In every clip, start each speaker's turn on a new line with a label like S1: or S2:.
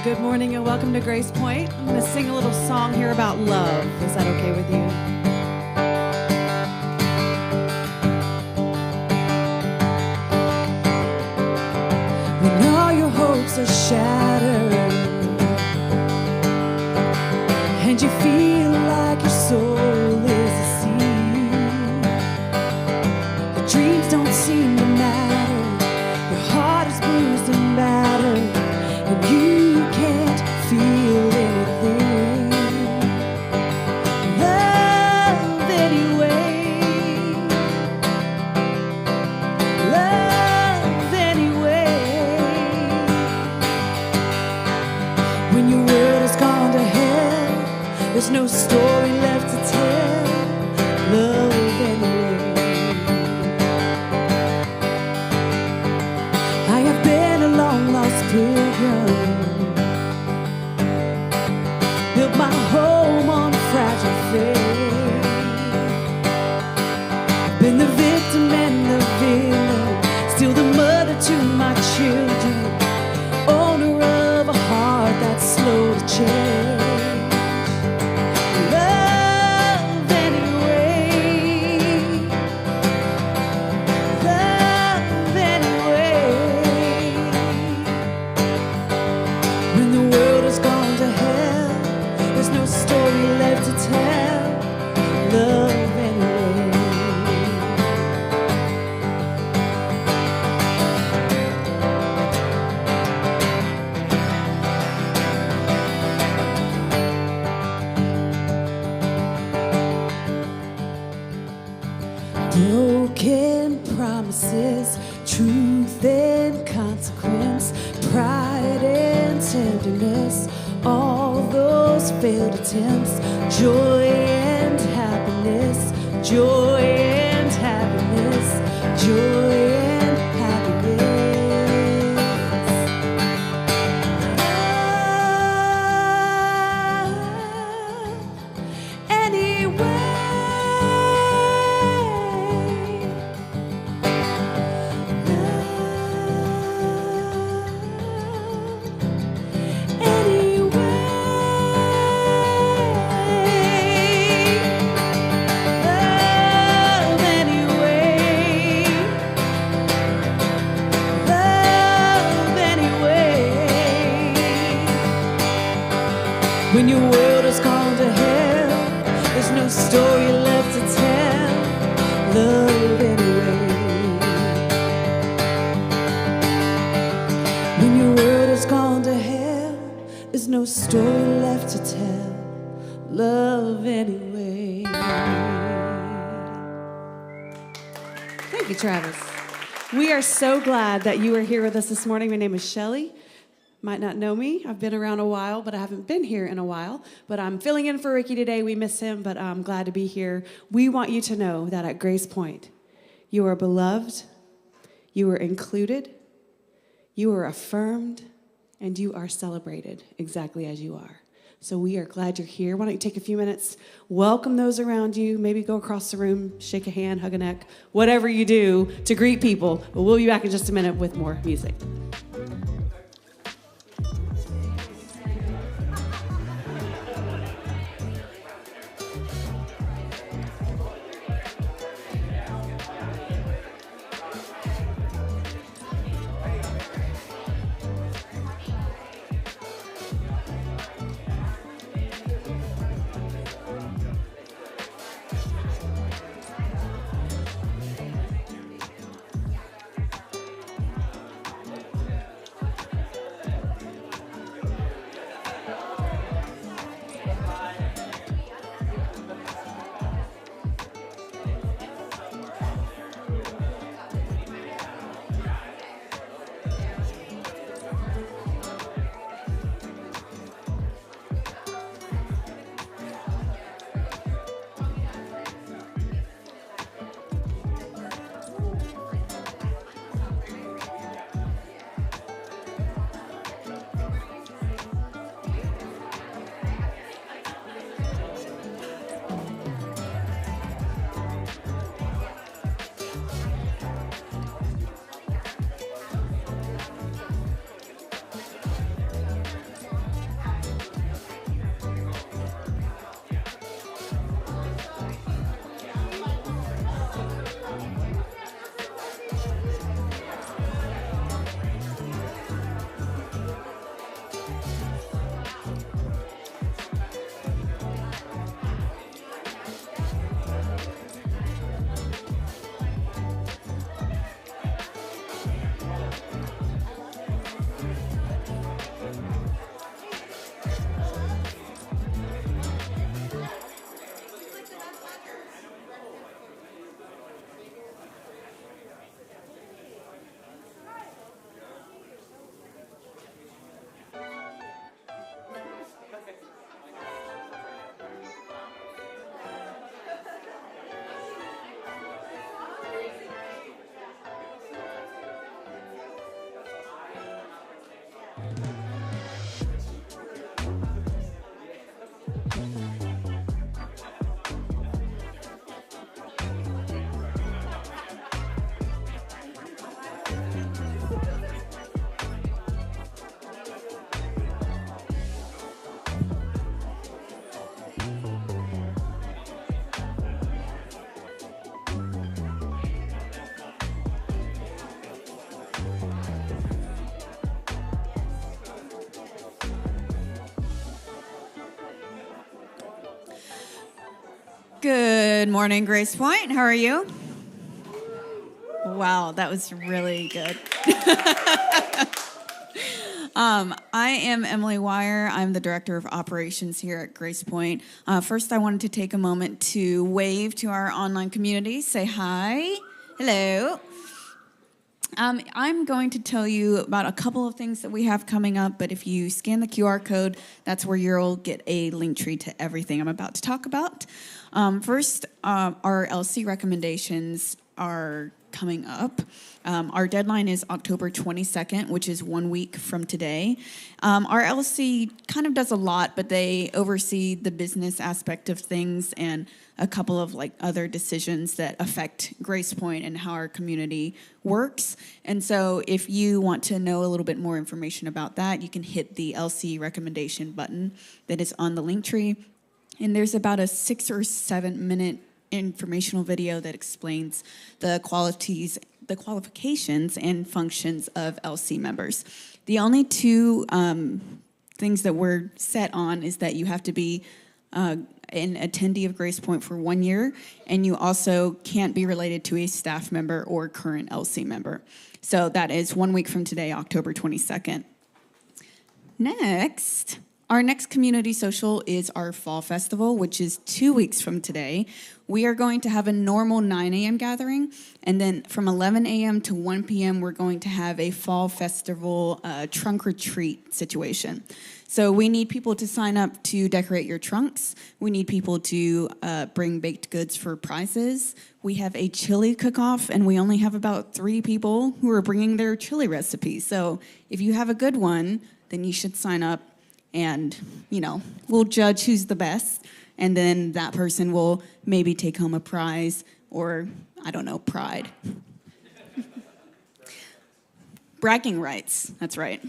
S1: Good morning and welcome to Grace Point. I'm going to sing a little song here about love. Is that okay with you? When all your hopes are shattered and you feel like your soul is a sea, your dreams don't seem to matter, your heart is bruised and battered, and you can't feel anything. Love anyway. Love anyway. When your world has gone to hell, there's no story left to tell. Love anyway. I have been a long lost pilgrim, built my home on fragile faith, been the victim and the villain, still the mother to my children, owner of a heart that's slow to change. Love anyway. Love anyway. When the world has gone to hell, there's no story left to tell. Love anyway. Broken promises, truth and consequence, pride and tenderness, all those failed attempts, joy and happiness, joy and happiness, joy and happiness. Anyway. When your world has gone to hell, there's no story left to tell. Love anyway. When your world has gone to hell, there's no story left to tell. Love anyway. Thank you, Travis. We are so glad that you are here with us this morning. My name is Shelly. Might not know me. I've been around a while, but I haven't been here in a while. But I'm filling in for Ricky today. We miss him, but I'm glad to be here. We want you to know that at Grace Point, you are beloved, you are included, you are affirmed, and you are celebrated exactly as you are. So we are glad you're here. Why don't you take a few minutes, welcome those around you, maybe go across the room, shake a hand, hug a neck, whatever you do to greet people. But we'll be back in just a minute with more music.
S2: Good morning, Grace Point. How are you? Wow, that was really good. I am Emily Wire. I'm the Director of Operations here at Grace Point. First, I wanted to take a moment to wave to our online community. Say hi. Hello. I'm going to tell you about a couple of things that we have coming up, but if you scan the QR code, that's where you'll get a link tree to everything I'm about to talk about. First, our LC recommendations are coming up. Our deadline is October 22nd, which is 1 week from today. Our LC kind of does a lot, but they oversee the business aspect of things and a couple of other decisions that affect Grace Point and how our community works. And so if you want to know a little bit more information about that, you can hit the LC recommendation button that is on the link tree. And there's about a 6 or 7 minute informational video that explains the qualifications and functions of LC members. The only two things that we're set on is that you have to be an attendee of Grace Point for 1 year, and you also can't be related to a staff member or current LC member. So that is 1 week from today, October 22nd. Next, our next community social is our Fall Festival, which is 2 weeks from today. We are going to have a normal 9 a.m. gathering, and then from 11 a.m. to 1 p.m., we're going to have a Fall Festival trunk retreat situation. So we need people to sign up to decorate your trunks. We need people to bring baked goods for prizes. We have a chili cook-off, and we only have about 3 people who are bringing their chili recipes. So if you have a good one, then you should sign up, and, we'll judge who's the best, and then that person will maybe take home a prize or, pride. Bragging rights, that's right.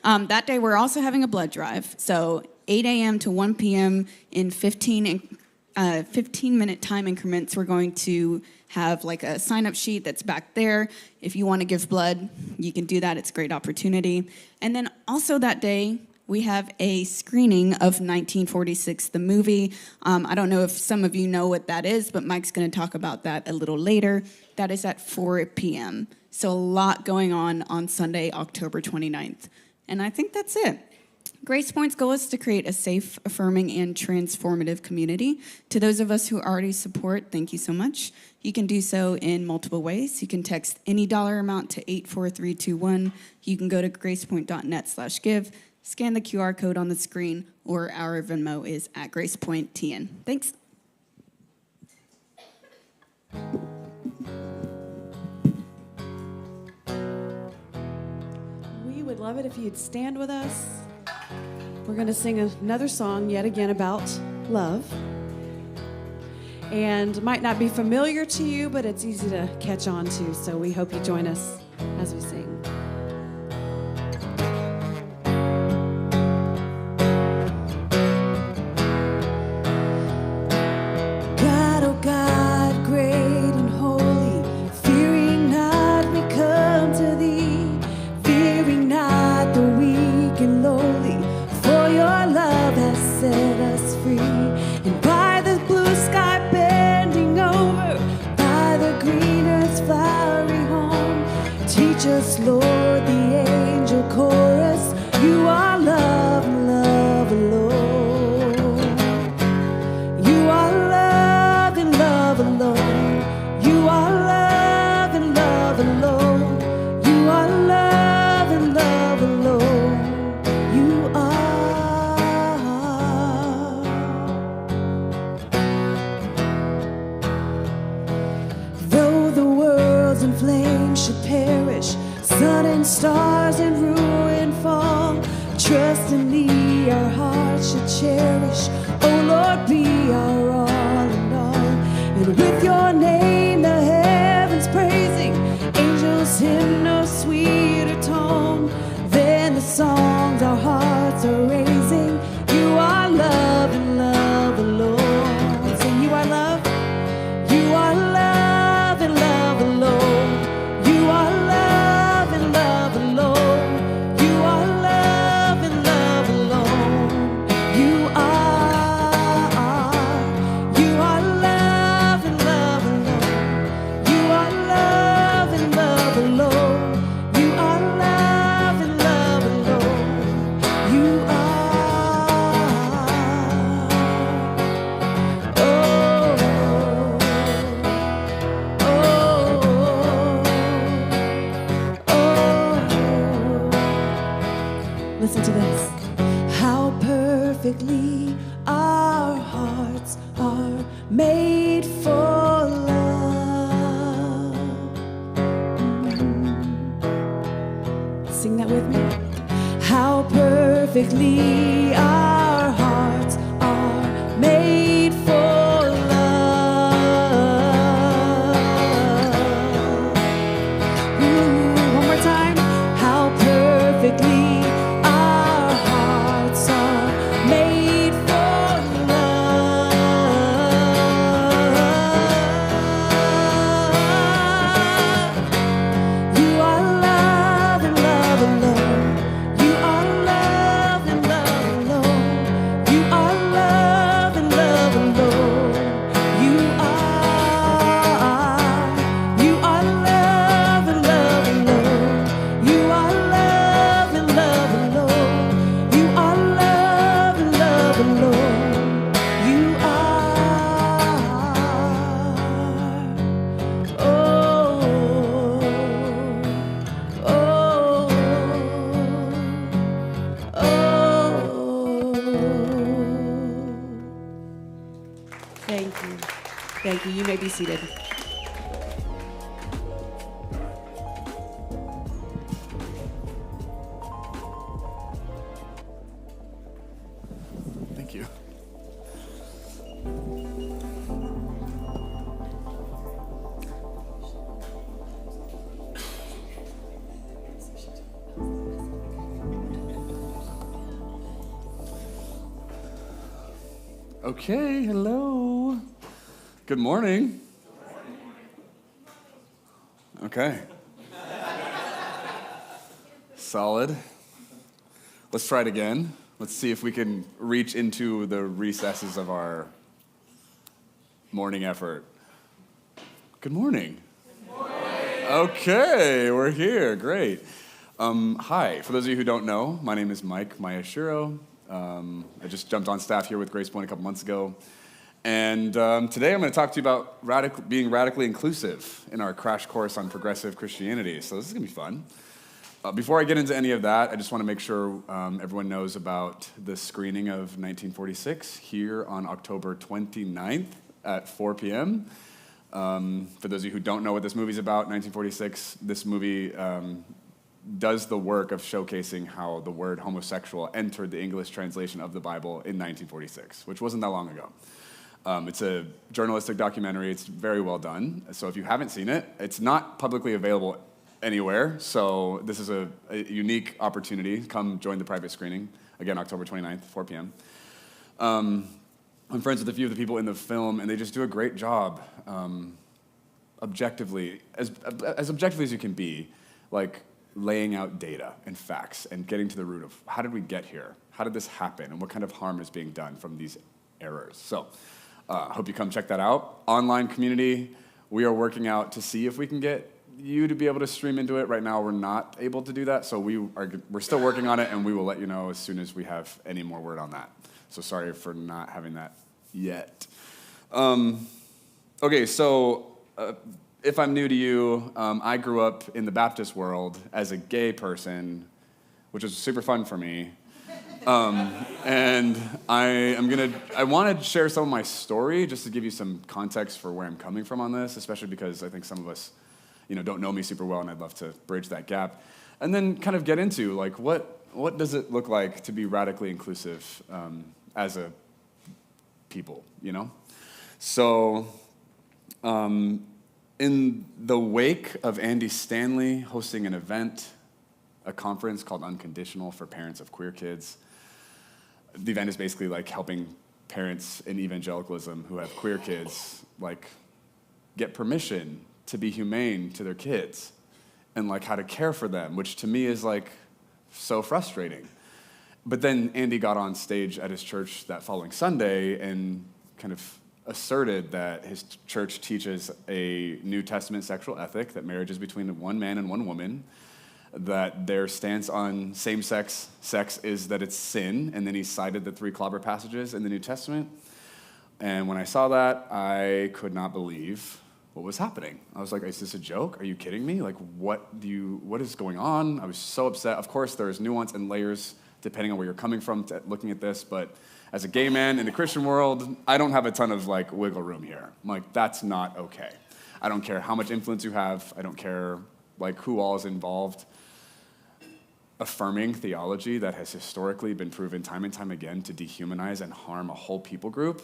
S2: That day, we're also having a blood drive. So 8 a.m. to 1 p.m. in 15-minute time increments, we're going to have a sign-up sheet that's back there. If you want to give blood, you can do that. It's a great opportunity. And then also that day, we have a screening of 1946, the movie. I don't know if some of you know what that is, but Mike's going to talk about that a little later. That is at 4 p.m. So a lot going on Sunday, October 29th. And I think that's it. Grace Point's goal is to create a safe, affirming, and transformative community. To those of us who already support, thank you so much. You can do so in multiple ways. You can text any dollar amount to 84321. You can go to gracepoint.net/give. Scan the QR code on the screen, or our Venmo is at GracePointTN. Thanks.
S1: We would love it if you'd stand with us. We're going to sing another song yet again about love. And might not be familiar to you, but it's easy to catch on to. So we hope you join us as we sing.
S3: Just Lord, the angel chorus, you are love, love alone. You are love and love alone. You are love and love alone. You are love and love alone. You are. Though the world's in flames should perish, sun and stars in ruin fall, trust in thee our hearts should cherish. Oh Lord, be our all in all. And with your name the heavens praising, angels hymn no sweeter tone than the songs our hearts are raising. You are love and love alone. Sing, you are love. You are love and love alone. You are love and love alone. You are love and love alone. You are love. perfectly. Our hearts are made for love. Sing that with me. How perfectly our hearts are made for love. Ooh, one more time. How perfectly our hearts are made for love. You are love and love alone. You are love and love alone. You are love and love alone. You are love and love alone. You are love and love alone. You are love and love alone. You are. Oh.
S1: Thank you. Thank you. You may be seated.
S4: Thank you. Okay, hello. Good morning. Okay. Solid. Let's try it again. Let's see if we can reach into the recesses of our morning effort. Good morning. Good morning. Okay, we're here. Great. Hi. For those of you who don't know, my name is Mike Mayashiro. I just jumped on staff here with Grace Point a couple months ago. And today I'm going to talk to you about being radically inclusive in our crash course on progressive Christianity. So this is going to be fun. Before I get into any of that, I just want to make sure everyone knows about the screening of 1946 here on October 29th at 4 p.m. For those of you who don't know what this movie's about, 1946, this movie does the work of showcasing how the word homosexual entered the English translation of the Bible in 1946, which wasn't that long ago. It's a journalistic documentary. It's very well done. So if you haven't seen it, it's not publicly available anywhere. So this is a unique opportunity. Come join the private screening. Again, October 29th, 4 p.m. I'm friends with a few of the people in the film, and they just do a great job objectively, as objectively as you can be, like laying out data and facts and getting to the root of how did we get here? How did this happen? And what kind of harm is being done from these errors? So hope you come check that out. Online community, we are working out to see if we can get you to be able to stream into it. Right now, we're not able to do that, so we're still working on it, and we will let you know as soon as we have any more word on that. So sorry for not having that yet. Okay, so if I'm new to you, I grew up in the Baptist world as a gay person, which was super fun for me. And I want to share some of my story just to give you some context for where I'm coming from on this, especially because I think some of us, don't know me super well, and I'd love to bridge that gap. And then kind of get into, like, what does it look like to be radically inclusive as a people, So, in the wake of Andy Stanley hosting an event, a conference called Unconditional for parents of queer kids, the event is basically like helping parents in evangelicalism who have queer kids, like, get permission to be humane to their kids and, like, how to care for them, which to me is, like, so frustrating. But then Andy got on stage at his church that following Sunday and kind of asserted that his church teaches a New Testament sexual ethic, that marriage is between one man and one woman, that their stance on same-sex sex is that it's sin, and then he cited the 3 clobber passages in the New Testament. And when I saw that, I could not believe what was happening. I was like, is this a joke? Are you kidding me? Like, what is going on? I was so upset. Of course, there's nuance and layers depending on where you're coming from looking at this, but as a gay man in the Christian world, I don't have a ton of like wiggle room here. I'm like, that's not okay. I don't care how much influence you have. I don't care like who all is involved. Affirming theology that has historically been proven time and time again to dehumanize and harm a whole people group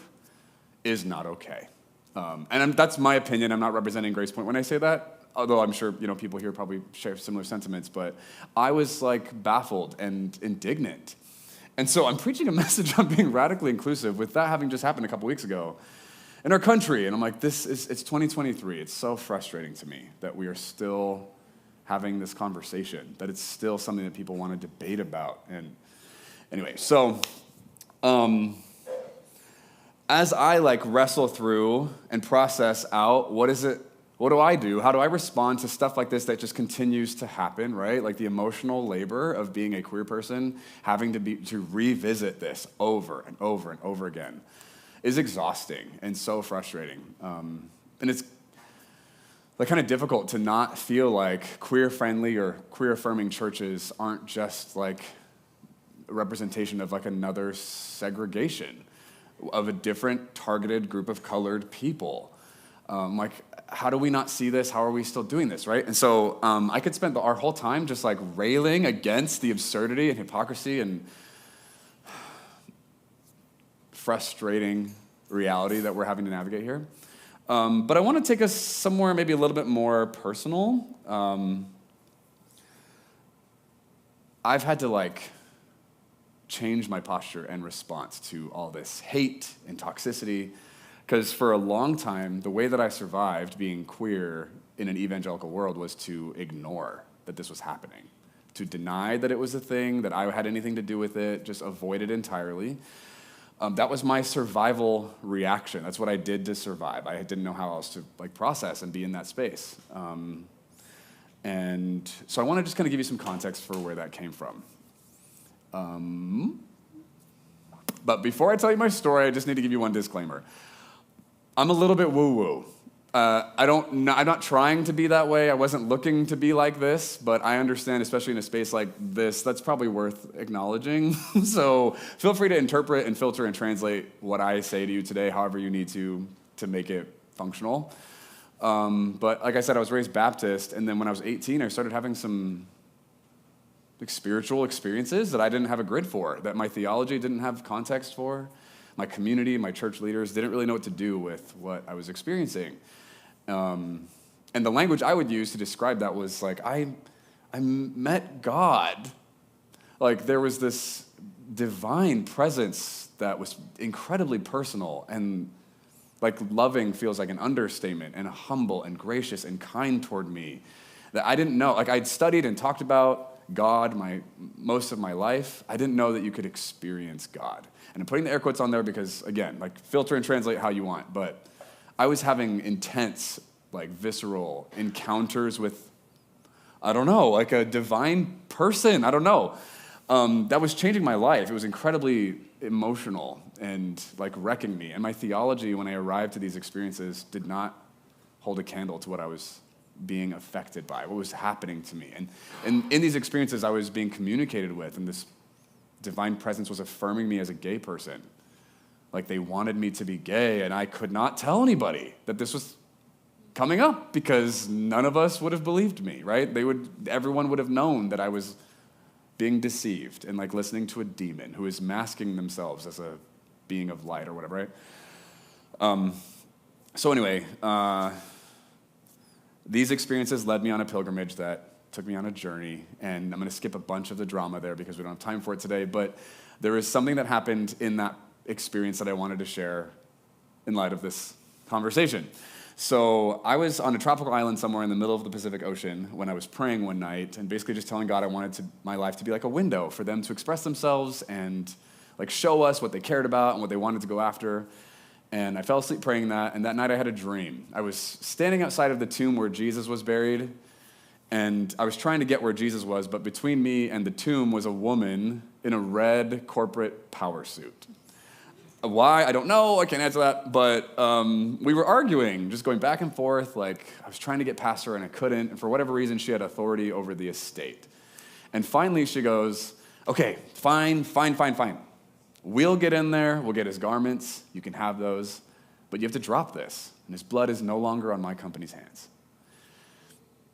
S4: is not okay. That's my opinion. I'm not representing Grace Point when I say that, although I'm sure people here probably share similar sentiments, but I was like baffled and indignant. And so I'm preaching a message on being radically inclusive with that having just happened a couple weeks ago in our country. And I'm like, it's 2023. It's so frustrating to me that we are still having this conversation, that it's still something that people want to debate about. And anyway, so as I like wrestle through and process out, what do I do? How do I respond to stuff like this that just continues to happen, right? Like the emotional labor of being a queer person, having to revisit this over and over and over again is exhausting and so frustrating. And it's like kind of difficult to not feel like queer-friendly or queer-affirming churches aren't just like a representation of like another segregation of a different targeted group of colored people. Like, how do we not see this? How are we still doing this, right? And so I could spend our whole time just like railing against the absurdity and hypocrisy and frustrating reality that we're having to navigate here. But I want to take us somewhere maybe a little bit more personal. I've had to like change my posture and response to all this hate and toxicity, because for a long time, the way that I survived being queer in an evangelical world was to ignore that this was happening, to deny that it was a thing, that I had anything to do with it, just avoid it entirely. That was my survival reaction. That's what I did to survive. I didn't know how else to like process and be in that space. And so I want to just kind of give you some context for where that came from. But before I tell you my story, I just need to give you one disclaimer. I'm a little bit woo-woo. I'm not trying to be that way. I wasn't looking to be like this, but I understand, especially in a space like this, that's probably worth acknowledging. So feel free to interpret and filter and translate what I say to you today, however you need to make it functional. But like I said, I was raised Baptist, and then when I was 18, I started having some like spiritual experiences that I didn't have a grid for, that my theology didn't have context for. My community, my church leaders didn't really know what to do with what I was experiencing. And the language I would use to describe that was like, I met God. Like there was this divine presence that was incredibly personal, and like loving feels like an understatement, and humble and gracious and kind toward me that I didn't know. Like I'd studied and talked about God most of my life. I didn't know that you could experience God. And I'm putting the air quotes on there because, again, like filter and translate how you want, but I was having intense, like visceral encounters with, I don't know, like a divine person. I don't know. That was changing my life. It was incredibly emotional and like wrecking me. And my theology, when I arrived to these experiences, did not hold a candle to what I was being affected by, what was happening to me. And in these experiences, I was being communicated with, and this divine presence was affirming me as a gay person. Like they wanted me to be gay, and I could not tell anybody that this was coming up because none of us would have believed me, right? Everyone would have known that I was being deceived and like listening to a demon who is masking themselves as a being of light or whatever, right? So anyway, these experiences led me on a pilgrimage that took me on a journey, and I'm going to skip a bunch of the drama there because we don't have time for it today, but there is something that happened in that experience that I wanted to share in light of this conversation. So I was on a tropical island somewhere in the middle of the Pacific Ocean when I was praying one night and basically just telling God I wanted my life to be like a window for them to express themselves and like show us what they cared about and what they wanted to go after. And I fell asleep praying that, and that night I had a dream. I was standing outside of the tomb where Jesus was buried, and I was trying to get where Jesus was, but between me and the tomb was a woman in a red corporate power suit. Why? I don't know. I can't answer that. But we were arguing, just going back and forth. Like I was trying to get past her, and I couldn't. And for whatever reason, she had authority over the estate. And finally, she goes, Okay, fine. We'll get in there, we'll get his garments, you can have those, but you have to drop this, and his blood is no longer on my company's hands.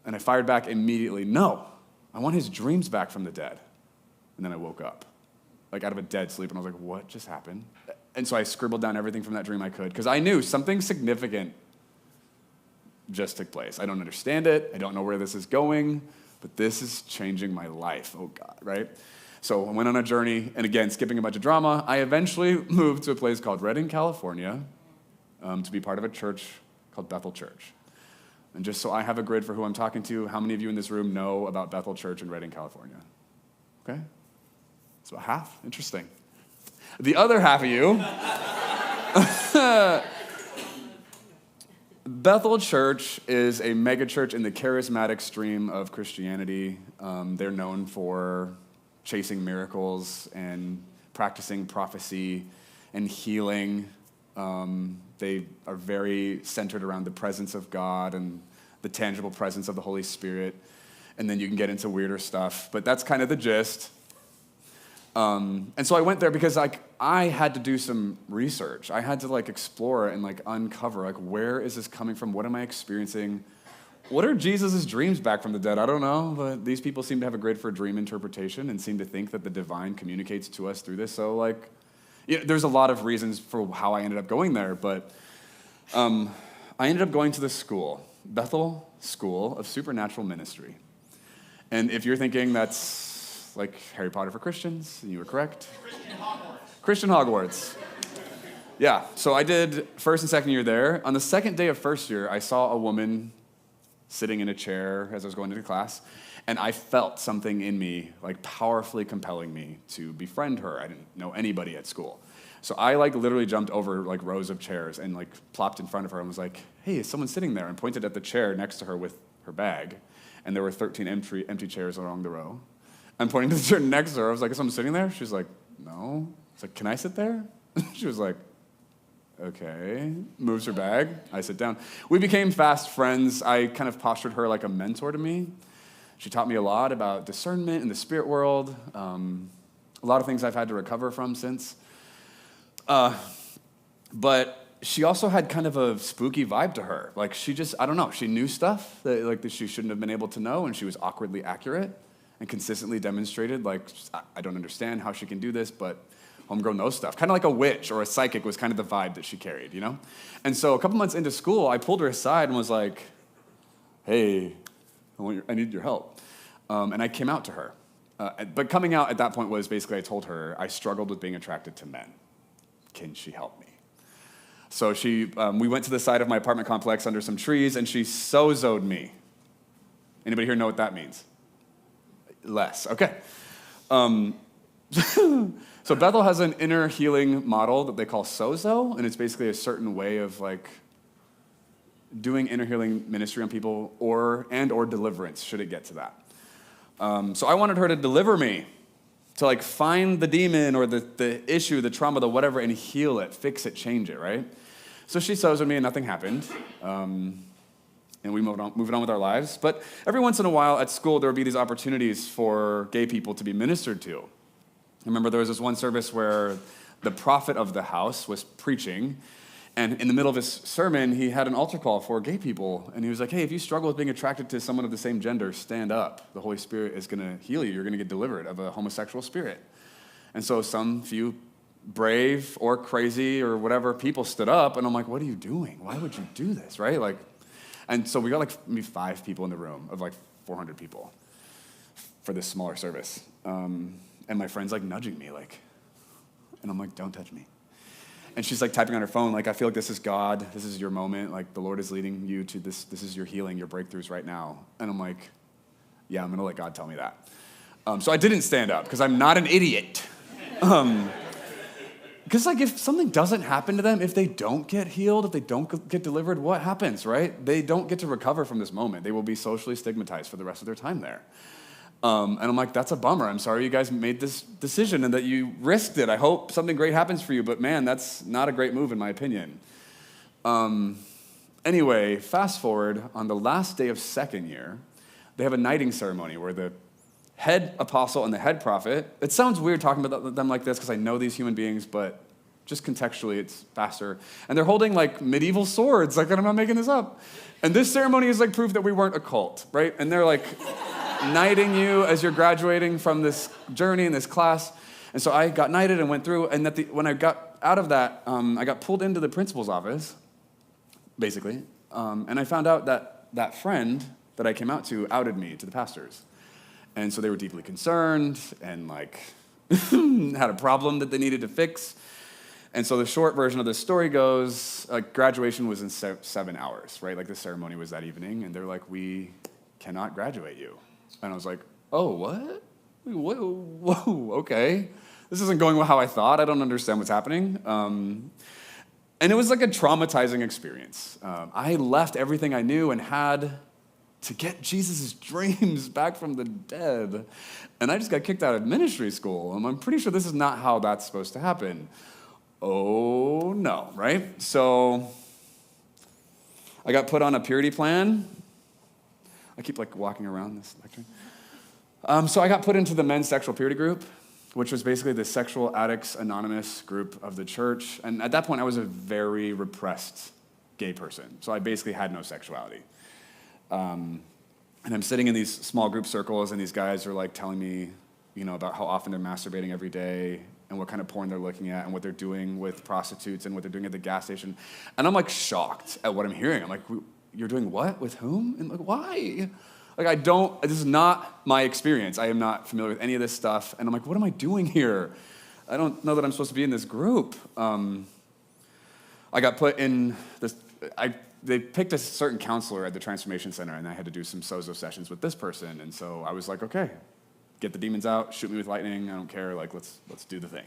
S4: And I fired back immediately, no, I want his dreams back from the dead. And then I woke up, like out of a dead sleep, and I was like, what just happened? And so I scribbled down everything from that dream I could, because I knew something significant just took place. I don't understand it, I don't know where this is going, but this is changing my life, oh God, right? So I went on a journey, and again, skipping a bunch of drama, I eventually moved to a place called Redding, California, to be part of a church called Bethel Church. And just so I have a grid for who I'm talking to, how many of you in this room know about Bethel Church in Redding, California? Okay? It's about half. Interesting. The other half of you, Bethel Church is a megachurch in the charismatic stream of Christianity. They're known for chasing miracles and practicing prophecy and healing. They are very centered around the presence of God and the tangible presence of the Holy Spirit. And then you can get into weirder stuff, but that's kind of the gist. And so I went there because I had to do some research. I had to explore and uncover where is this coming from? What am I experiencing? What are Jesus' dreams back from the dead? I don't know, but these people seem to have a grid for dream interpretation and seem to think that the divine communicates to us through this. So there's a lot of reasons for how I ended up going there, but I ended up going to this school, Bethel School of Supernatural Ministry. And if you're thinking that's like Harry Potter for Christians, you were correct. Christian Hogwarts. Yeah, so I did first and second year there. On the second day of first year, I saw a woman sitting in a chair as I was going into class, and I felt something in me, powerfully compelling me to befriend her. I didn't know anybody at school. So I literally jumped over rows of chairs and plopped in front of her and was like, hey, is someone sitting there? And pointed at the chair next to her with her bag, and there were 13 empty chairs along the row. I'm pointing to the chair next to her. I was like, is someone sitting there? She's like, no. I was like, can I sit there? She was like, okay. Moves her bag. I sit down. We became fast friends. I kind of postured her like a mentor to me. She taught me a lot about discernment in the spirit world, a lot of things I've had to recover from since. But she also had kind of a spooky vibe to her. She just, I don't know, she knew stuff that she shouldn't have been able to know, and she was awkwardly accurate and consistently demonstrated, I don't understand how she can do this, but homegrown knows stuff. Kind of like a witch or a psychic was kind of the vibe that she carried, you know? And so a couple months into school, I pulled her aside and was like, hey, I need your help. And I came out to her. But coming out at that point was basically I told her I struggled with being attracted to men. Can she help me? So we went to the side of my apartment complex under some trees, and she sozoed me. Anybody here know what that means? Less. Okay. So Bethel has an inner healing model that they call sozo, and it's basically a certain way of doing inner healing ministry on people or deliverance, should it get to that. So I wanted her to deliver me, to find the demon or the issue, the trauma, the whatever, and heal it, fix it, change it, right? So she sozoed me and nothing happened. And we moved on with our lives. But every once in a while at school, there would be these opportunities for gay people to be ministered to. I remember there was this one service where the prophet of the house was preaching, and in the middle of his sermon, he had an altar call for gay people, and he was like, hey, if you struggle with being attracted to someone of the same gender, stand up. The Holy Spirit is going to heal you. You're going to get delivered of a homosexual spirit. And so some few brave or crazy or whatever people stood up, and I'm like, what are you doing? Why would you do this, right? And so we got maybe 5 people in the room of 400 people for this smaller service. And my friend's nudging me, and I'm like, don't touch me. And she's typing on her phone, I feel like this is God, this is your moment, the Lord is leading you to this is your healing, your breakthroughs right now. And I'm like, yeah, I'm gonna let God tell me that. So I didn't stand up, because I'm not an idiot. Because if something doesn't happen to them, if they don't get healed, if they don't get delivered, what happens, right? They don't get to recover from this moment. They will be socially stigmatized for the rest of their time there. And I'm like, that's a bummer. I'm sorry you guys made this decision and that you risked it. I hope something great happens for you, but man, that's not a great move in my opinion. Anyway, fast forward, on the last day of second year, they have a knighting ceremony where the head apostle and the head prophet. It sounds weird talking about them like this because I know these human beings, but just contextually, it's faster. And they're holding like medieval swords, like I'm not making this up. And this ceremony is like proof that we weren't a cult, right? And they're like knighting you as you're graduating from this journey in this class. And so I got knighted and went through, and when I got out of that, I got pulled into the principal's office, basically, and I found out that that friend that I came out to outed me to the pastors. And so they were deeply concerned and like had a problem that they needed to fix. And so the short version of the story goes, like graduation was in 7 hours, right? Like the ceremony was that evening, and they're like, we cannot graduate you. And I was like, oh, what? Whoa, okay. This isn't going how I thought. I don't understand what's happening. And it was like a traumatizing experience. I left everything I knew and had to get Jesus' dreams back from the dead. And I just got kicked out of ministry school. And I'm pretty sure this is not how that's supposed to happen. Oh, no, right? So I got put on a purity plan. I keep like walking around this lecture. So I got put into the men's sexual purity group, which was basically the Sexual Addicts Anonymous group of the church. And at that point, I was a very repressed gay person. So I basically had no sexuality. And I'm sitting in these small group circles, and these guys are like telling me, about how often they're masturbating every day and what kind of porn they're looking at and what they're doing with prostitutes and what they're doing at the gas station. And I'm like shocked at what I'm hearing. I'm like, you're doing what? With whom? And like, why? Like, this is not my experience. I am not familiar with any of this stuff. And I'm like, what am I doing here? I don't know that I'm supposed to be in this group. I got put in this, they picked a certain counselor at the Transformation Center, and I had to do some sozo sessions with this person. And so I was like, okay, get the demons out, shoot me with lightning, I don't care, like, let's do the thing.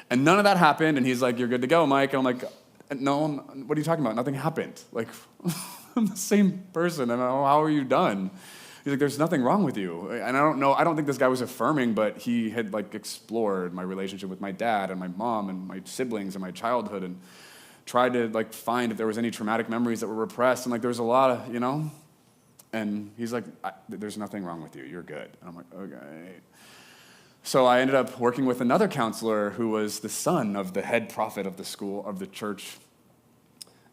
S4: And none of that happened, and he's like, you're good to go, Mike. And I'm like, no, what are you talking about? Nothing happened. Like, I'm the same person, and how are you done? He's like, there's nothing wrong with you. And I don't think this guy was affirming, but he had like explored my relationship with my dad and my mom and my siblings and my childhood and tried to like find if there was any traumatic memories that were repressed. And like, there was a lot of, and he's like, there's nothing wrong with you. You're good. And I'm like, okay. So I ended up working with another counselor who was the son of the head prophet of the school, of the church.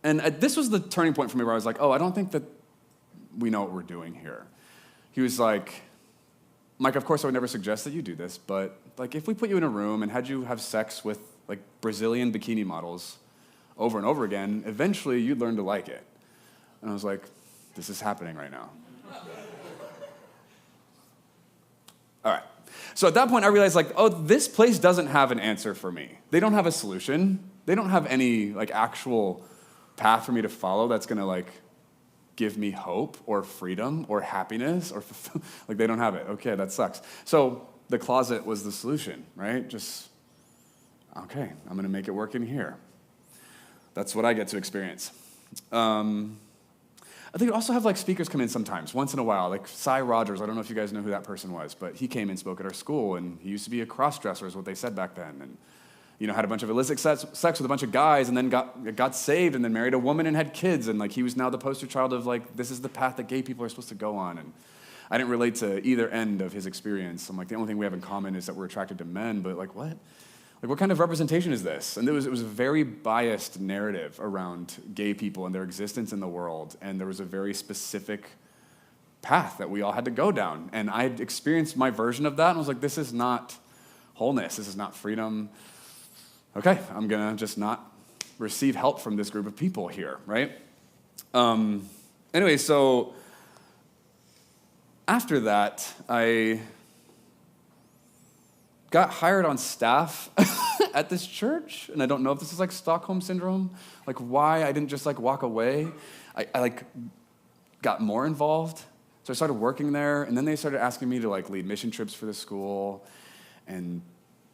S4: And this was the turning point for me where I was like, oh, I don't think that we know what we're doing here. He was like, Mike, of course I would never suggest that you do this, but like if we put you in a room and had you have sex with like Brazilian bikini models over and over again, eventually you'd learn to like it. And I was like, this is happening right now. All right. So at that point I realized like, oh, this place doesn't have an answer for me. They don't have a solution. They don't have any like actual path for me to follow that's gonna like give me hope or freedom or happiness or like they don't have it. Okay, that sucks. So the closet was the solution, right? Just, okay, I'm gonna make it work in here. That's what I get to experience. I think we also have like speakers come in sometimes, once in a while, like Cy Rogers. I don't know if you guys know who that person was, but he came and spoke at our school, and he used to be a cross-dresser is what they said back then. And had a bunch of illicit sex with a bunch of guys, and then got saved, and then married a woman and had kids, and like he was now the poster child of like this is the path that gay people are supposed to go on. And I didn't relate to either end of his experience. I'm like, the only thing we have in common is that we're attracted to men, but like what? Like what kind of representation is this? And it was a very biased narrative around gay people and their existence in the world, and there was a very specific path that we all had to go down. And I experienced my version of that, and I was like, this is not wholeness. This is not freedom. Okay, I'm gonna just not receive help from this group of people here, right? Anyway, so after that, I got hired on staff at this church, and I don't know if this is like Stockholm Syndrome, like why I didn't just like walk away. I like got more involved, so I started working there, and then they started asking me to like lead mission trips for the school and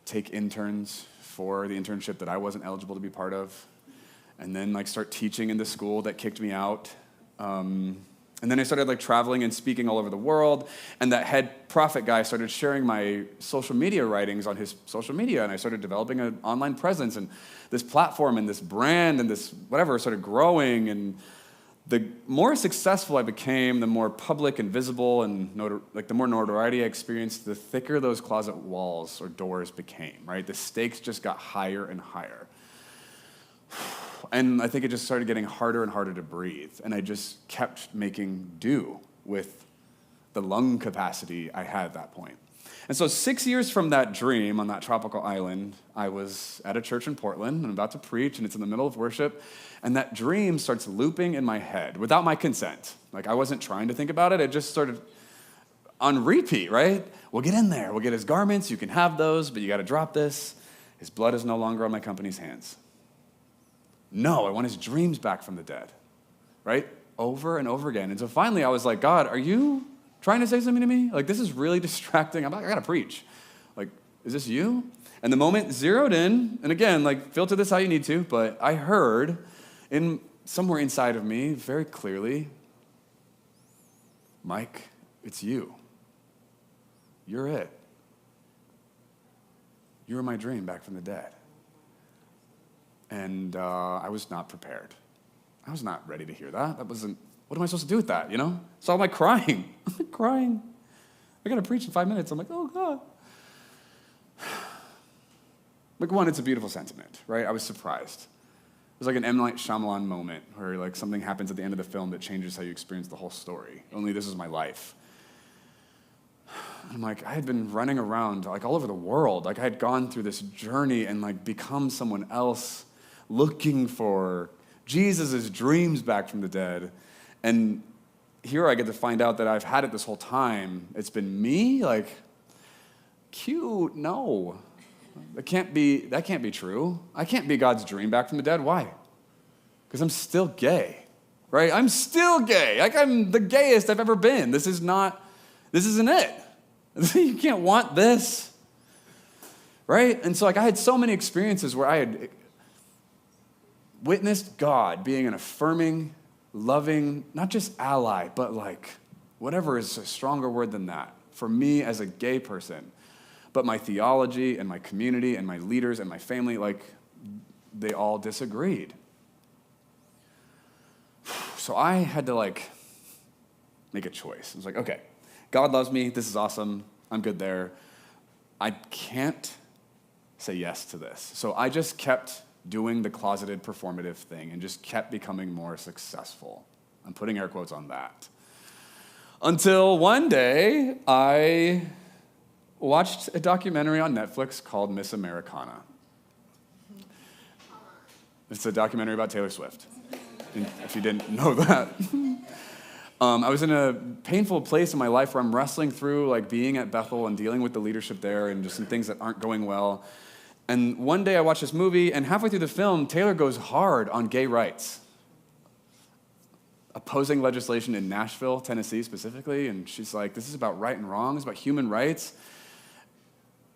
S4: take interns for the internship that I wasn't eligible to be part of, and then like start teaching in the school that kicked me out. And then I started like traveling and speaking all over the world, and that head prophet guy started sharing my social media writings on his social media, and I started developing an online presence, and this platform and this brand and this whatever started growing, and the more successful I became, the more public and visible and the more notoriety I experienced, the thicker those closet walls or doors became, right? The stakes just got higher and higher. And I think it just started getting harder and harder to breathe. And I just kept making do with the lung capacity I had at that point. And so 6 years from that dream on that tropical island, I was at a church in Portland, and I'm about to preach, and it's in the middle of worship, and that dream starts looping in my head without my consent. Like, I wasn't trying to think about it. It just started on repeat, right? We'll get in there. We'll get his garments. You can have those, but you got to drop this. His blood is no longer on my company's hands. No, I want his dreams back from the dead, right? Over and over again. And so finally I was like, God, are you trying to say something to me? Like, this is really distracting. I got to preach. Like, is this you? And the moment zeroed in, and again, like, filter this how you need to, but I heard somewhere inside of me very clearly, Mike, it's you. You're it. You were my dream back from the dead. And I was not prepared. I was not ready to hear that. What am I supposed to do with that, you know? So I'm like crying. I'm like crying. I got to preach in 5 minutes. I'm like, oh, God. Like, one, it's a beautiful sentiment, right? I was surprised. It was like an M. Night Shyamalan moment where like something happens at the end of the film that changes how you experience the whole story. Only this is my life. I'm like, I had been running around like all over the world. Like, I had gone through this journey and like become someone else, looking for Jesus' dreams back from the dead. And here I get to find out that I've had it this whole time. It's been me? Like, cute, no. That can't be true. I can't be God's dream back from the dead. Why? Because I'm still gay, right? I'm still gay. Like, I'm the gayest I've ever been. This isn't it. You can't want this, right? And so like I had so many experiences where I had witnessed God being an affirming, loving, not just ally, but like whatever is a stronger word than that for me as a gay person. But my theology and my community and my leaders and my family, like, they all disagreed. So I had to like make a choice. I was like, okay, God loves me. This is awesome. I'm good there. I can't say yes to this. So I just kept doing the closeted performative thing and just kept becoming more successful. I'm putting air quotes on that. Until one day, I watched a documentary on Netflix called Miss Americana. It's a documentary about Taylor Swift, if you didn't know that. I was in a painful place in my life where I'm wrestling through like being at Bethel and dealing with the leadership there and just some things that aren't going well. And one day I watched this movie, and halfway through the film, Taylor goes hard on gay rights, opposing legislation in Nashville, Tennessee specifically, and she's like, this is about right and wrong, it's about human rights.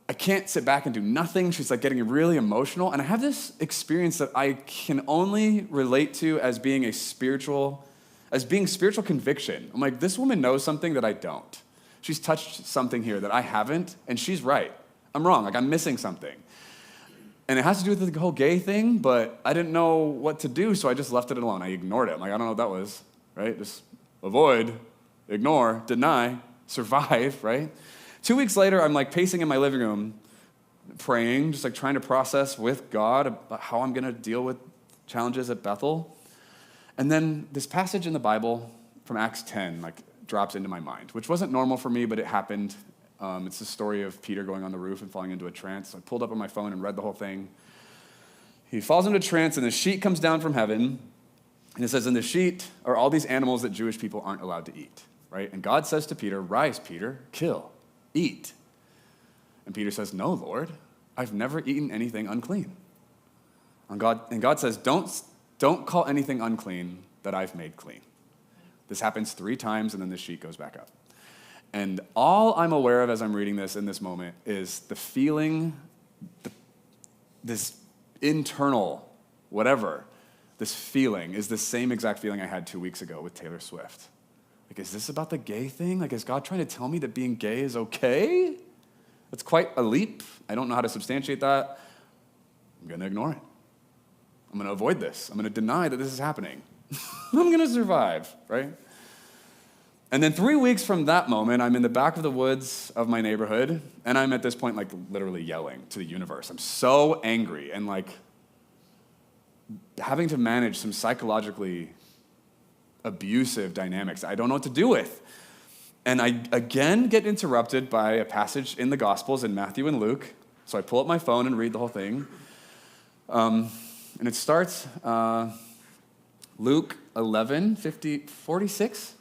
S4: I can't sit back and do nothing. She's like getting really emotional, and I have this experience that I can only relate to as being spiritual conviction. I'm like, this woman knows something that I don't. She's touched something here that I haven't, and she's right. I'm wrong, like I'm missing something. And it has to do with the whole gay thing, but I didn't know what to do, so I just left it alone. I ignored it. I'm like, I don't know what that was, right? Just avoid, ignore, deny, survive, right? 2 weeks later, I'm like pacing in my living room, praying, just like trying to process with God about how I'm gonna deal with challenges at Bethel. And then this passage in the Bible from Acts 10 like drops into my mind, which wasn't normal for me, but it happened. It's the story of Peter going on the roof and falling into a trance. So I pulled up on my phone and read the whole thing. He falls into a trance, and the sheet comes down from heaven, and it says, in the sheet are all these animals that Jewish people aren't allowed to eat, right? And God says to Peter, rise, Peter, kill, eat. And Peter says, no, Lord, I've never eaten anything unclean. And God says, don't call anything unclean that I've made clean. This happens 3 times, and then the sheet goes back up. And all I'm aware of as I'm reading this in this moment is the feeling, this internal whatever, this feeling is the same exact feeling I had 2 weeks ago with Taylor Swift. Like, is this about the gay thing? Like, is God trying to tell me that being gay is okay? That's quite a leap. I don't know how to substantiate that. I'm going to ignore it. I'm going to avoid this. I'm going to deny that this is happening. I'm going to survive, right? And then 3 weeks from that moment, I'm in the back of the woods of my neighborhood, and I'm at this point like literally yelling to the universe. I'm so angry and like having to manage some psychologically abusive dynamics I don't know what to do with. And I again get interrupted by a passage in the Gospels in Matthew and Luke. So I pull up my phone and read the whole thing. And it starts Luke 11:46.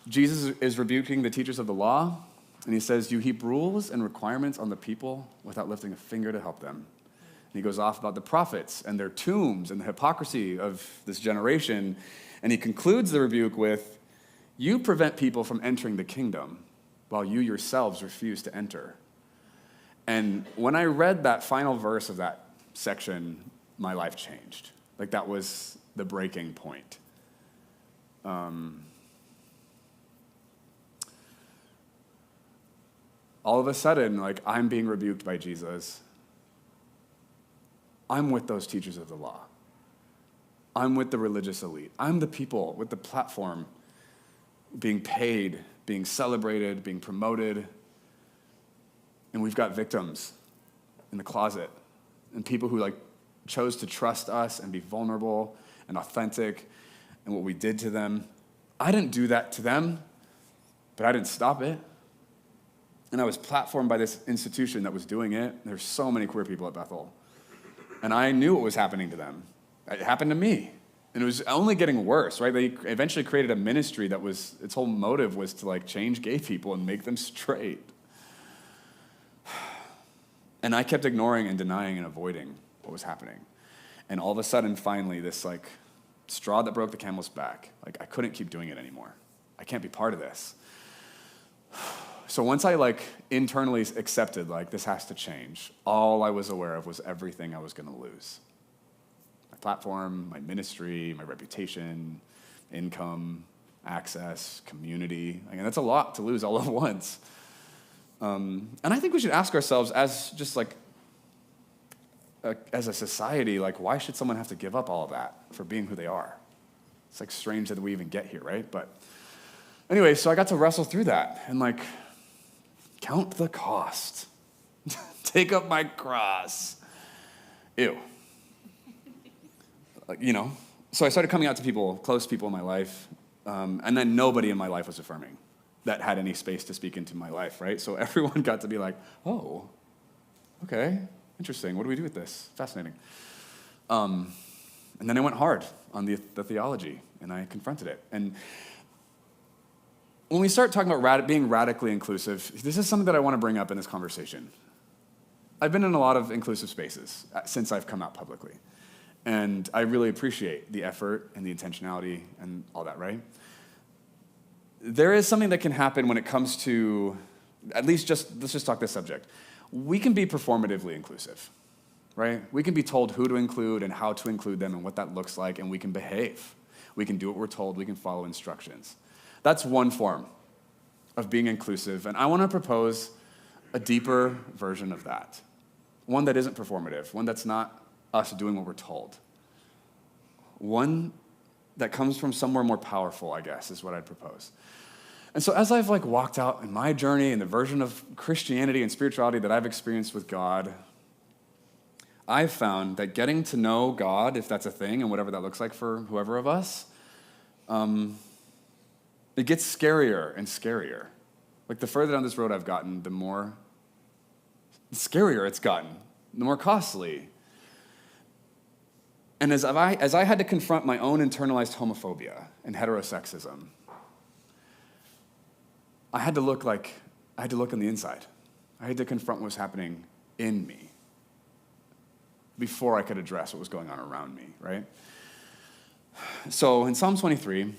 S4: Jesus is rebuking the teachers of the law, and he says, "You heap rules and requirements on the people without lifting a finger to help them." And he goes off about the prophets and their tombs and the hypocrisy of this generation. And he concludes the rebuke with, "You prevent people from entering the kingdom while you yourselves refuse to enter." And when I read that final verse of that section, my life changed. Like that was the breaking point. All of a sudden, like I'm being rebuked by Jesus. I'm with those teachers of the law. I'm with the religious elite. I'm the people with the platform being paid, being celebrated, being promoted. And we've got victims in the closet and people who like chose to trust us and be vulnerable and authentic and what we did to them. I didn't do that to them, but I didn't stop it. And I was platformed by this institution that was doing it. There's so many queer people at Bethel. And I knew what was happening to them. It happened to me. And it was only getting worse, right? They eventually created a ministry that was, its whole motive was to like change gay people and make them straight. And I kept ignoring and denying and avoiding what was happening. And all of a sudden, finally, this like straw that broke the camel's back, like I couldn't keep doing it anymore. I can't be part of this. So once I like internally accepted like this has to change, all I was aware of was everything I was going to lose. My platform, my ministry, my reputation, income, access, community. I mean, that's a lot to lose all at once. And I think we should ask ourselves as just like, as a society, like why should someone have to give up all of that for being who they are? It's like strange that we even get here, right? But anyway, so I got to wrestle through that and like, count the cost. Take up my cross. Ew. So I started coming out to people, close people in my life, and then nobody in my life was affirming that had any space to speak into my life, right? So everyone got to be like, oh, okay, interesting. What do we do with this? Fascinating. And then I went hard on the theology, and I confronted it. And when we start talking about being radically inclusive, this is something that I want to bring up in this conversation. I've been in a lot of inclusive spaces since I've come out publicly. And I really appreciate the effort and the intentionality and all that, right? There is something that can happen when it comes to, at least let's just talk this subject. We can be performatively inclusive, right? We can be told who to include and how to include them and what that looks like, and we can behave. We can do what we're told. We can follow instructions. That's one form of being inclusive, and I want to propose a deeper version of that. One that isn't performative, one that's not us doing what we're told. One that comes from somewhere more powerful, I guess, is what I'd propose. And so as I've like walked out in my journey and the version of Christianity and spirituality that I've experienced with God, I've found that getting to know God, if that's a thing, and whatever that looks like for whoever of us, it gets scarier and scarier. Like the further down this road I've gotten, the more scarier it's gotten, the more costly. And as I had to confront my own internalized homophobia and heterosexism, I had to look on the inside. I had to confront what was happening in me before I could address what was going on around me, right? So in Psalm 23,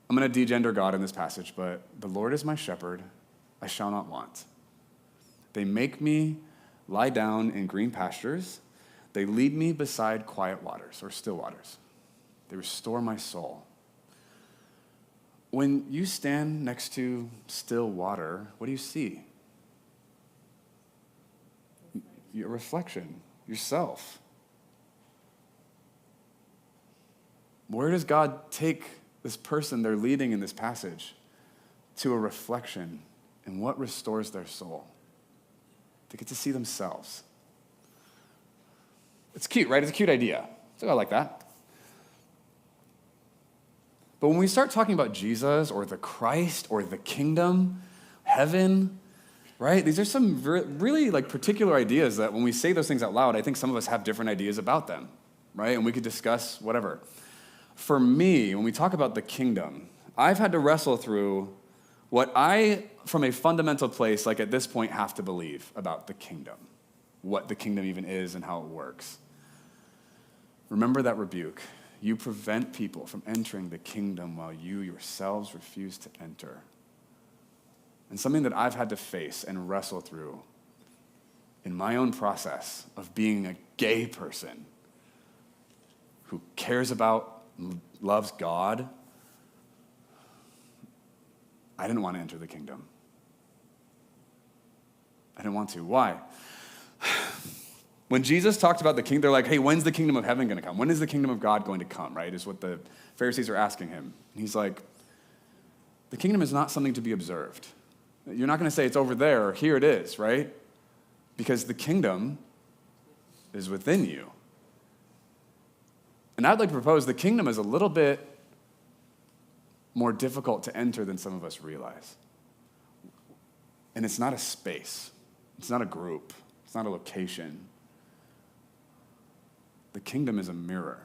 S4: I'm going to degender God in this passage, but the Lord is my shepherd, I shall not want. They make me lie down in green pastures. They lead me beside quiet waters or still waters. They restore my soul. When you stand next to still water, what do you see? Your reflection, yourself. Where does God take this person they're leading in this passage to a reflection and what restores their soul? They get to see themselves. It's cute, right? It's a cute idea. So I like that. But when we start talking about Jesus or the Christ or the kingdom, heaven, right? These are some really like particular ideas that when we say those things out loud, I think some of us have different ideas about them, right? And we could discuss whatever. For me, when we talk about the kingdom, I've had to wrestle through what I, from a fundamental place, like at this point, have to believe about the kingdom, what the kingdom even is and how it works. Remember that rebuke. You prevent people from entering the kingdom while you yourselves refuse to enter. And something that I've had to face and wrestle through in my own process of being a gay person who cares about, loves God, I didn't want to enter the kingdom. I didn't want to. Why? When Jesus talked about the kingdom, they're like, hey, when's the kingdom of heaven going to come? When is the kingdom of God going to come, right? Is what the Pharisees are asking him. And he's like, the kingdom is not something to be observed. You're not going to say it's over there or here it is, right? Because the kingdom is within you. And I'd like to propose the kingdom is a little bit more difficult to enter than some of us realize. And it's not a space. It's not a group. It's not a location. The kingdom is a mirror.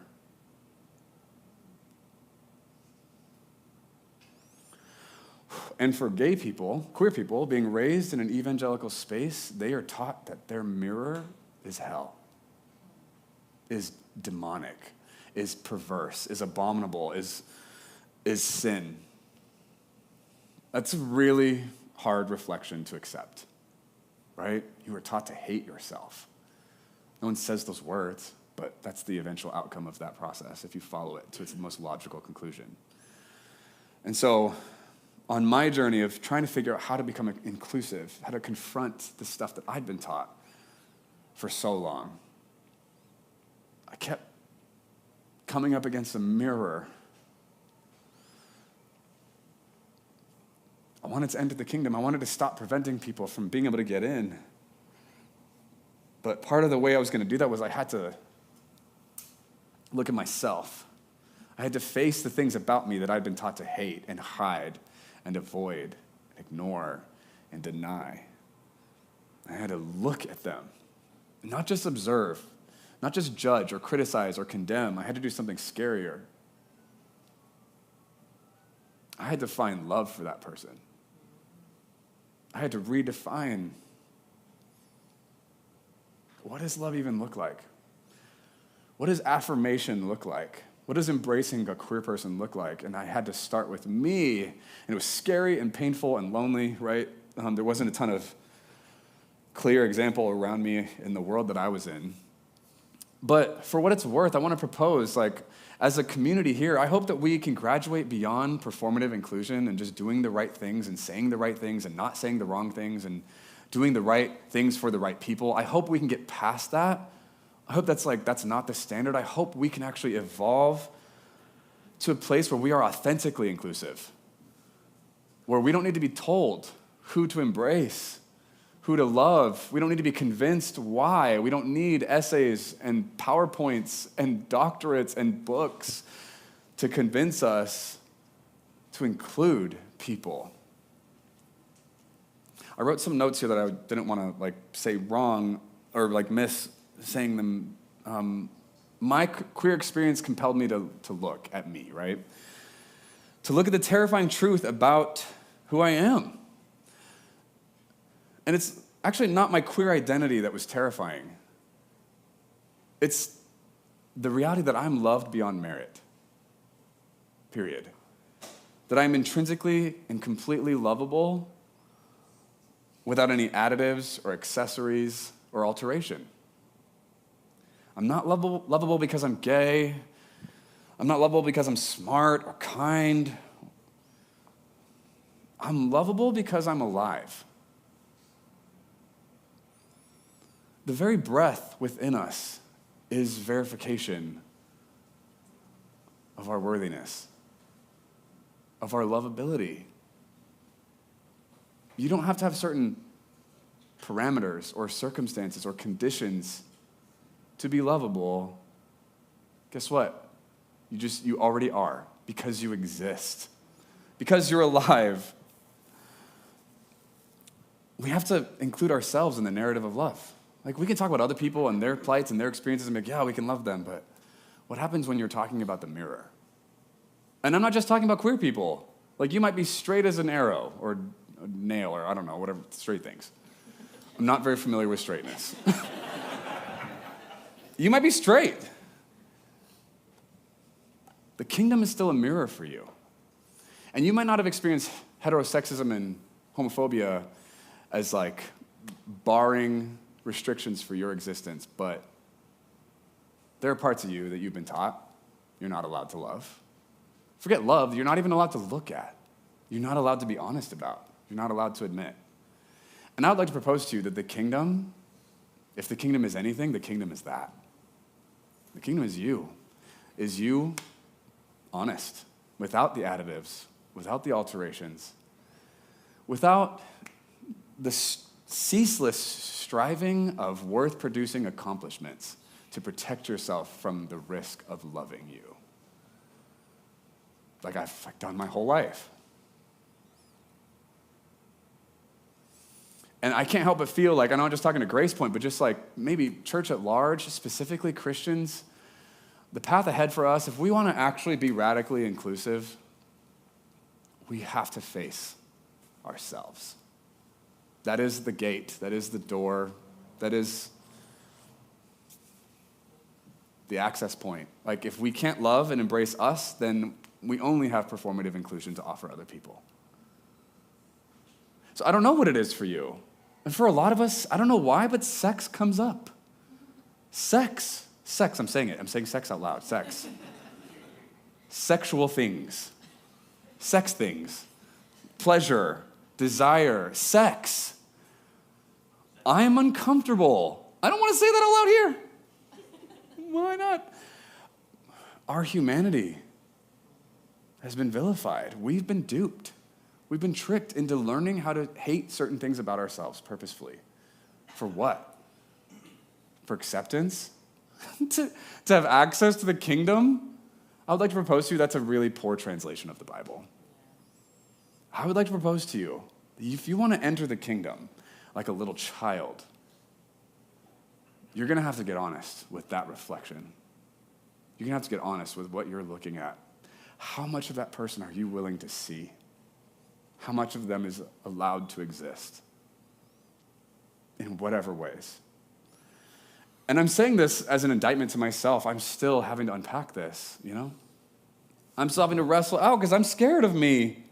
S4: And for gay people, queer people, being raised in an evangelical space, they are taught that their mirror is hell, is demonic, is perverse, is abominable, is sin. That's a really hard reflection to accept, right? You are taught to hate yourself. No one says those words, but that's the eventual outcome of that process if you follow it to its most logical conclusion. And so on my journey of trying to figure out how to become inclusive, how to confront the stuff that I'd been taught for so long, I kept coming up against a mirror. I wanted to enter the kingdom. I wanted to stop preventing people from being able to get in. But part of the way I was going to do that was I had to look at myself. I had to face the things about me that I'd been taught to hate and hide and avoid, and ignore, and deny. I had to look at them, not just observe, not just judge or criticize or condemn. I had to do something scarier. I had to find love for that person. I had to redefine, what does love even look like? What does affirmation look like? What does embracing a queer person look like? And I had to start with me. And it was scary and painful and lonely, right? There wasn't a ton of clear example around me in the world that I was in. But for what it's worth, I want to propose, like, as a community here, I hope that we can graduate beyond performative inclusion and just doing the right things and saying the right things and not saying the wrong things and doing the right things for the right people. I hope we can get past that. I hope that's not the standard. I hope we can actually evolve to a place where we are authentically inclusive, where we don't need to be told who to embrace, who to love. We don't need to be convinced why. We don't need essays and PowerPoints and doctorates and books to convince us to include people. I wrote some notes here that I didn't want to say wrong or miss saying them. My queer experience compelled me to look at me, right? To look at the terrifying truth about who I am. And it's actually not my queer identity that was terrifying. It's the reality that I'm loved beyond merit, period. That I'm intrinsically and completely lovable without any additives or accessories or alteration. I'm not lovable because I'm gay. I'm not lovable because I'm smart or kind. I'm lovable because I'm alive. The very breath within us is verification of our worthiness, of our lovability. You don't have to have certain parameters or circumstances or conditions to be lovable. Guess what? You already are, because you exist, because you're alive. We have to include ourselves in the narrative of love. Like, we can talk about other people and their plights and their experiences and be like, yeah, we can love them, but what happens when you're talking about the mirror? And I'm not just talking about queer people. Like, you might be straight as an arrow or a nail or I don't know, whatever, straight things. I'm not very familiar with straightness. You might be straight. The kingdom is still a mirror for you. And you might not have experienced heterosexism and homophobia as like barring restrictions for your existence, but there are parts of you that you've been taught you're not allowed to love. Forget love, you're not even allowed to look at. You're not allowed to be honest about. You're not allowed to admit. And I would like to propose to you that the kingdom, if the kingdom is anything, the kingdom is that. The kingdom is you. Is you honest, without the additives, without the alterations, without the ceaseless striving of worth-producing accomplishments to protect yourself from the risk of loving you. Like I've done my whole life. And I can't help but feel like, I know I'm just talking to Grace Point, but just like maybe church at large, specifically Christians, the path ahead for us, if we want to actually be radically inclusive, we have to face ourselves. That is the gate, that is the door, that is the access point. Like, if we can't love and embrace us, then we only have performative inclusion to offer other people. So I don't know what it is for you. And for a lot of us, I don't know why, but sex comes up. Sex, I'm saying it. I'm saying sex out loud, sex. Sexual things, sex things, pleasure, desire, sex. I am uncomfortable. I don't want to say that out loud here. Why not? Our humanity has been vilified. We've been duped. We've been tricked into learning how to hate certain things about ourselves purposefully. For what? For acceptance? to have access to the kingdom? I would like to propose to you that's a really poor translation of the Bible. I would like to propose to you that if you want to enter the kingdom like a little child, you're going to have to get honest with that reflection. You're going to have to get honest with what you're looking at. How much of that person are you willing to see? How much of them is allowed to exist? In whatever ways. And I'm saying this as an indictment to myself. I'm still having to unpack this, you know? I'm still having to wrestle out because I'm scared of me.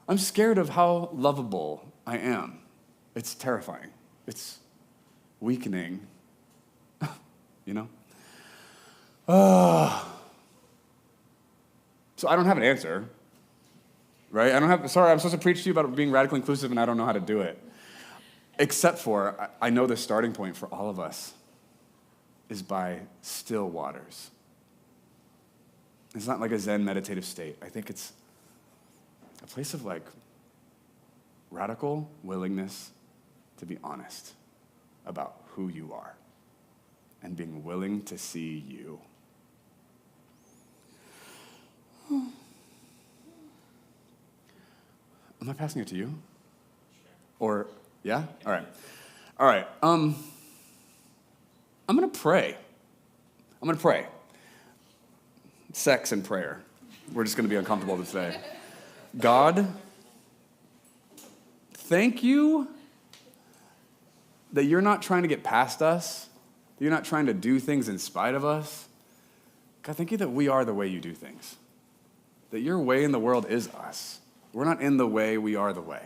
S4: I'm scared of how lovable I am. It's terrifying. It's weakening, you know? So I don't have an answer, right? I'm supposed to preach to you about being radically inclusive and I don't know how to do it. Except for, I know the starting point for all of us is by still waters. It's not like a Zen meditative state. I think it's a place of like radical willingness to be honest about who you are and being willing to see you. Am I passing it to you? Or, yeah? All right. I'm going to pray. Sex and prayer. We're just going to be uncomfortable today. God, thank you that you're not trying to get past us, that you're not trying to do things in spite of us. God, thank you that we are the way you do things, that your way in the world is us. We're not in the way, we are the way.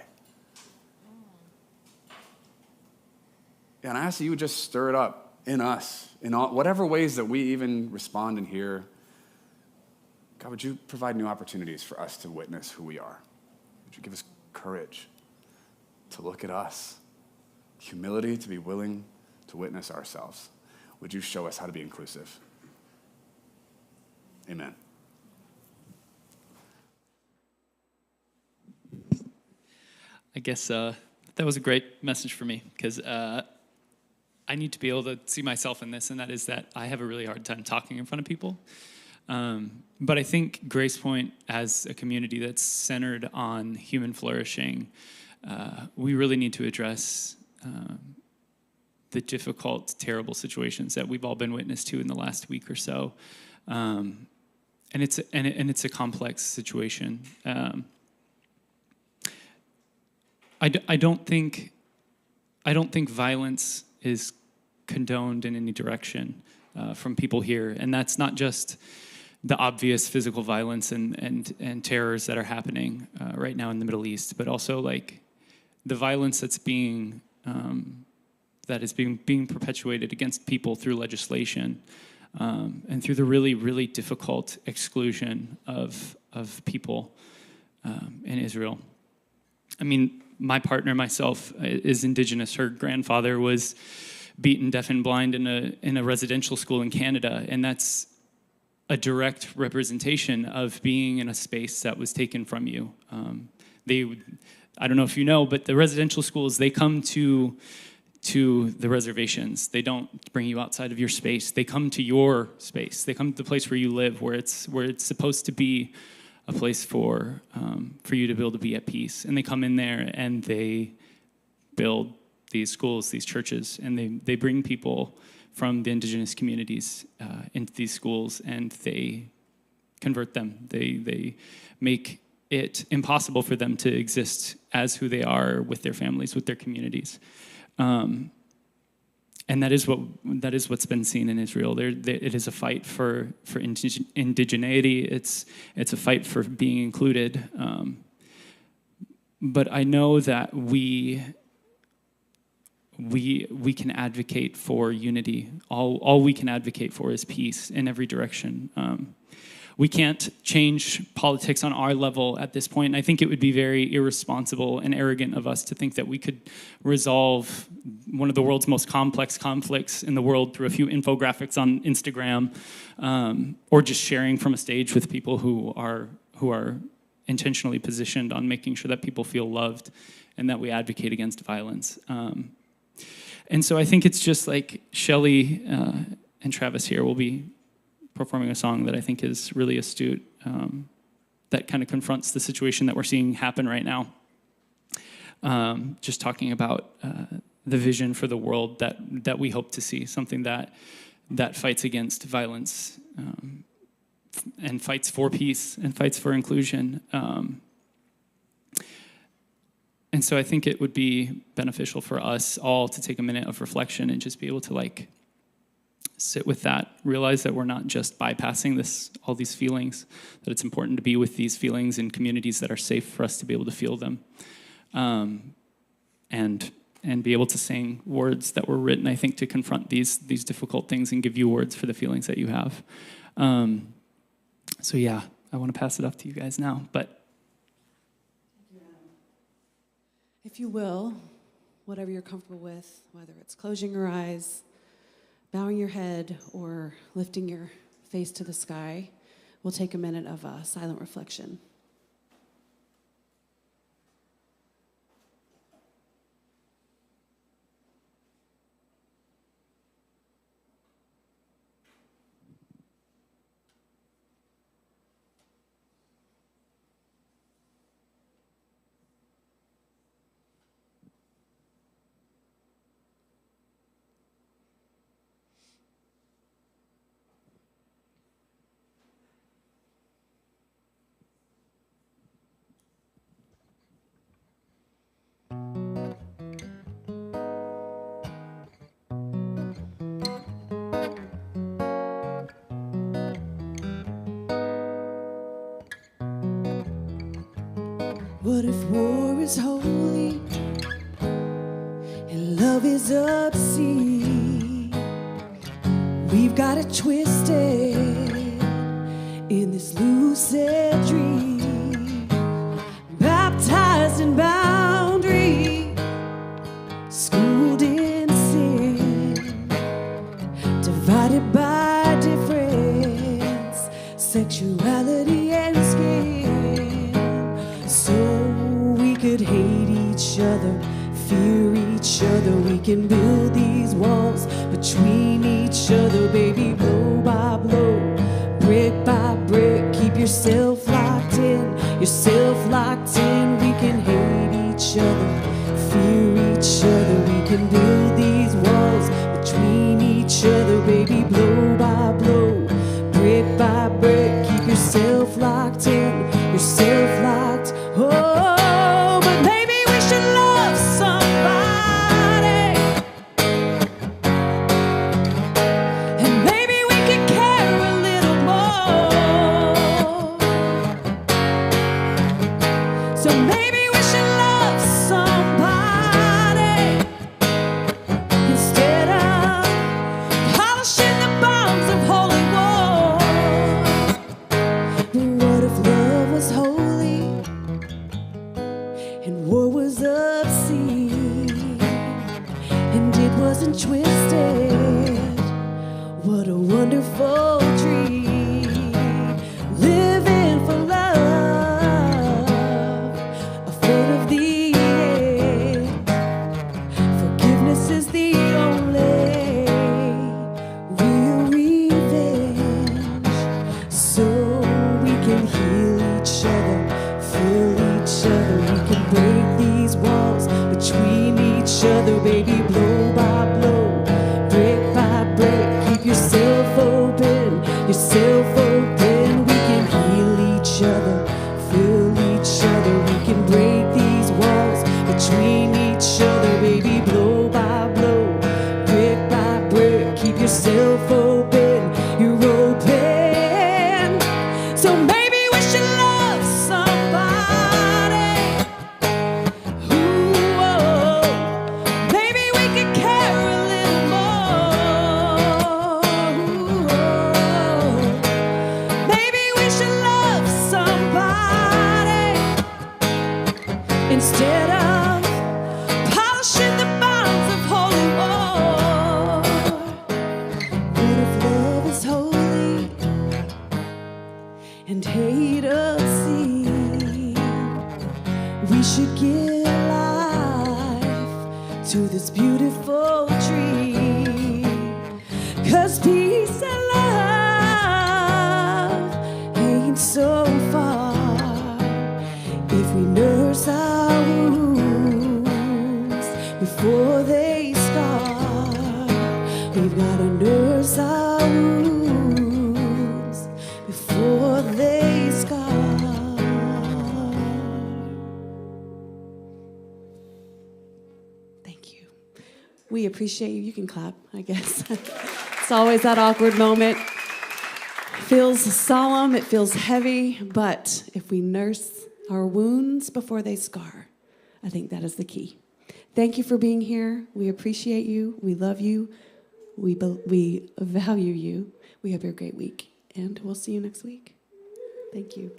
S4: And I ask that you would just stir it up in us, in all, whatever ways that we even respond and hear. God, would you provide new opportunities for us to witness who we are? Would you give us courage to look at us, humility to be willing to witness ourselves? Would you show us how to be inclusive? Amen.
S5: I guess that was a great message for me because I need to be able to see myself in this, and that is that I have a really hard time talking in front of people. But I think Grace Point, as a community that's centered on human flourishing, we really need to address the difficult, terrible situations that we've all been witness to in the last week or so. And it's a complex situation. I don't think violence is condoned in any direction from people here, and that's not just the obvious physical violence and terrors that are happening right now in the Middle East, but also like the violence that's being perpetuated against people through legislation and through the really, really difficult exclusion of people in Israel. I mean, my partner, myself, is indigenous. Her grandfather was beaten deaf and blind in a residential school in Canada, and that's a direct representation of being in a space that was taken from you. I don't know if you know, but the residential schools, they come to the reservations. They don't bring you outside of your space. They come to your space. They come to the place where you live, where it's supposed to be a place for you to be able to be at peace. And they come in there and they build these schools, these churches, and they bring people from the indigenous communities into these schools, and they convert them. They make it impossible for them to exist as who they are with their families, with their communities. And that is what's been seen in Israel. It is a fight for indigeneity. It's a fight for being included. But I know that we can advocate for unity. All we can advocate for is peace in every direction. We can't change politics on our level at this point, and I think it would be very irresponsible and arrogant of us to think that we could resolve one of the world's most complex conflicts in the world through a few infographics on Instagram, or just sharing from a stage with people who are intentionally positioned on making sure that people feel loved and that we advocate against violence. And so I think it's just like Shelley and Travis here will be performing a song that I think is really astute, that kind of confronts the situation that we're seeing happen right now. Just talking about the vision for the world that we hope to see, something that fights against violence and fights for peace and fights for inclusion. And so I think it would be beneficial for us all to take a minute of reflection and just be able to sit with that, realize that we're not just bypassing all these feelings, that it's important to be with these feelings in communities that are safe for us to be able to feel them, and be able to sing words that were written, I think, to confront these difficult things and give you words for the feelings that you have. So yeah, I want to pass it off to you guys now, but
S1: If you will, whatever you're comfortable with, whether it's closing your eyes, bowing your head, or lifting your face to the sky, we'll take a minute of silent reflection.
S3: What if war is holy and love is obscene? We've got it twisted in this lucid dream, baptized in boundary, schooled in sin, divided by difference, set other, fear each other. We can build these walls between each other, baby, blow by blow, brick by brick. Keep yourself locked in, yourself locked in. We can hate each other, fear each other. We can build these walls between each other, baby, blow by blow, brick by brick. Keep yourself locked in, yourself locked. Oh, but maybe we should love somebody, and maybe we could care a little more. So maybe we should love somebody instead of polishing the bombs of holy war. What if love was holy and war was obscene, and it wasn't twisted? What a wonderful dream, living for love, afraid of the end. Forgiveness is the only real revenge, so we can heal each other, feel each other. We can break these walls between each other, baby, blow by blow, brick by brick. Keep yourself open, yourself open. We can heal each other, feel each other. We can break these walls between each other, baby, blow by blow, brick by brick. Keep yourself open, you're open. So maybe we should love somebody. Ooh, oh, maybe we could care a little more. Ooh, oh, maybe we should love somebody instead of polishing the bombs of holy war. What if love is holy and hate obscene? We should give life to this beautiful dream, 'cause peace and love ain't so far if we nurse our wounds before they scar. We've gotta nurse our wounds before they scar. Thank you. We appreciate you. You can clap, I guess. It's always that awkward moment. Feels solemn, it feels heavy, but if we nurse our wounds before they scar, I think that is the key. Thank you for being here. We appreciate you. We love you. We value you. We hope you have a great week, and we'll see you next week. Thank you.